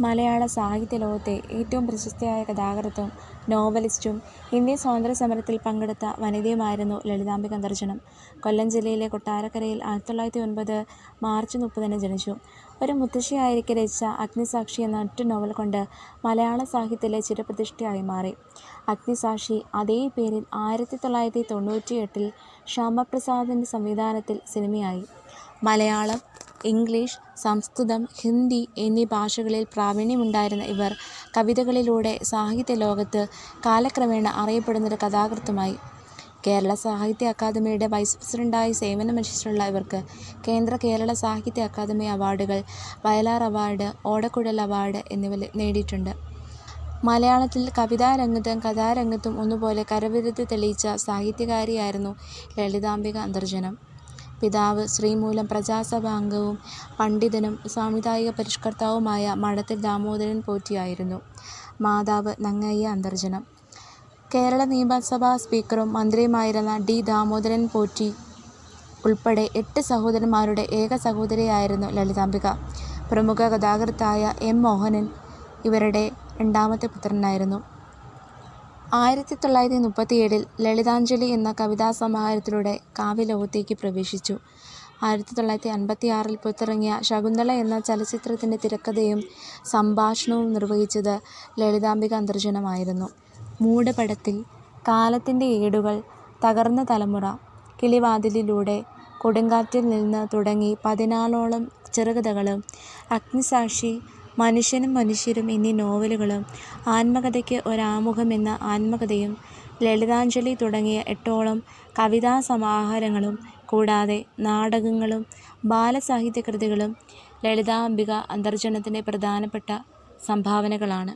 മലയാള സാഹിത്യ ലോകത്തെ ഏറ്റവും പ്രശസ്തയായ കഥാകൃത്തും നോവലിസ്റ്റും ഇന്ത്യൻ സ്വാതന്ത്ര്യസമരത്തിൽ പങ്കെടുത്ത വനിതയുമായിരുന്നു ലളിതാംബിക അന്തർജനം. കൊല്ലം ജില്ലയിലെ കൊട്ടാരക്കരയിൽ 1909 മാർച്ച് 30 ജനിച്ചു. ഒരു മുത്തശ്ശിയായിരിക്കെ രചിച്ച അഗ്നിസാക്ഷി എന്ന ഒറ്റ നോവൽ കൊണ്ട് മലയാള സാഹിത്യത്തിലെ ചിരപ്രതിഷ്ഠയായി മാറി. അഗ്നിസാക്ഷി അതേ പേരിൽ 1998 ശ്യാമപ്രസാദിൻ്റെ സംവിധാനത്തിൽ സിനിമയായി. മലയാളം, ഇംഗ്ലീഷ്, സംസ്കൃതം, ഹിന്ദി എന്നീ ഭാഷകളിൽ പ്രാവീണ്യമുണ്ടായിരുന്ന ഇവർ കവിതകളിലൂടെ സാഹിത്യ ലോകത്ത് കാലക്രമേണ അറിയപ്പെടുന്നൊരു കഥാകൃത്തുമായി. കേരള സാഹിത്യ അക്കാദമിയുടെ വൈസ് പ്രസിഡന്റായി സേവനമനുഷ്ഠിച്ചിട്ടുള്ള ഇവർക്ക് കേന്ദ്ര കേരള സാഹിത്യ അക്കാദമി അവാർഡുകൾ, വയലാർ അവാർഡ്, ഓടക്കുഴൽ അവാർഡ് എന്നിവ നേടിയിട്ടുണ്ട്. മലയാളത്തിൽ കവിതാരംഗത്തും കഥാരംഗത്തും ഒന്നുപോലെ കരവിരുത് തെളിയിച്ച സാഹിത്യകാരിയായിരുന്നു ലളിതാംബിക അന്തർജനം. പിതാവ് ശ്രീമൂലം പ്രജാസഭാ അംഗവും പണ്ഡിതനും സാമുദായിക പരിഷ്കർത്താവുമായ മഠത്തിൽ ദാമോദരൻ പോറ്റിയായിരുന്നു. മാതാവ് നങ്ങയ്യ അന്തർജനം. കേരള നിയമസഭാ സ്പീക്കറും മന്ത്രിയുമായിരുന്ന ഡി. ദാമോദരൻ പോറ്റി ഉൾപ്പെടെ 8 സഹോദരന്മാരുടെ ഏക സഹോദരിയായിരുന്നു ലളിതാംബിക. പ്രമുഖ കഥാകൃത്തായ എം. മോഹനൻ ഇവരുടെ രണ്ടാമത്തെ പുത്രനായിരുന്നു. 1937 ലളിതാഞ്ജലി എന്ന കവിതാസമാഹാരത്തിലൂടെ കാവ്യലോകത്തേക്ക് പ്രവേശിച്ചു. 1956 പുറത്തിറങ്ങിയ ശകുന്തള എന്ന ചലച്ചിത്രത്തിൻ്റെ തിരക്കഥയും സംഭാഷണവും നിർവഹിച്ചത് ലളിതാംബിക അന്തർജനമായിരുന്നു. മൂടപടത്തിൽ, കാലത്തിൻ്റെ ഏടുകൾ, തകർന്ന തലമുറ, കിളിവാതിലിലൂടെ, കൊടുങ്കാറ്റിൽ നിന്ന് തുടങ്ങി 14ഓളം ചെറുകഥകളും, അഗ്നിസാക്ഷി, മനുഷ്യനും മനുഷ്യരും എന്നീ നോവലുകളും, ആത്മകഥയ്ക്ക് ഒരാമുഖം എന്ന ആത്മകഥയും, ലളിതാഞ്ജലി തുടങ്ങിയ 8ഓളം കവിതാസമാഹാരങ്ങളും കൂടാതെ നാടകങ്ങളും ബാലസാഹിത്യകൃതികളും ലളിതാംബിക അന്തർജനത്തിൻ്റെ പ്രധാനപ്പെട്ട സംഭാവനകളാണ്.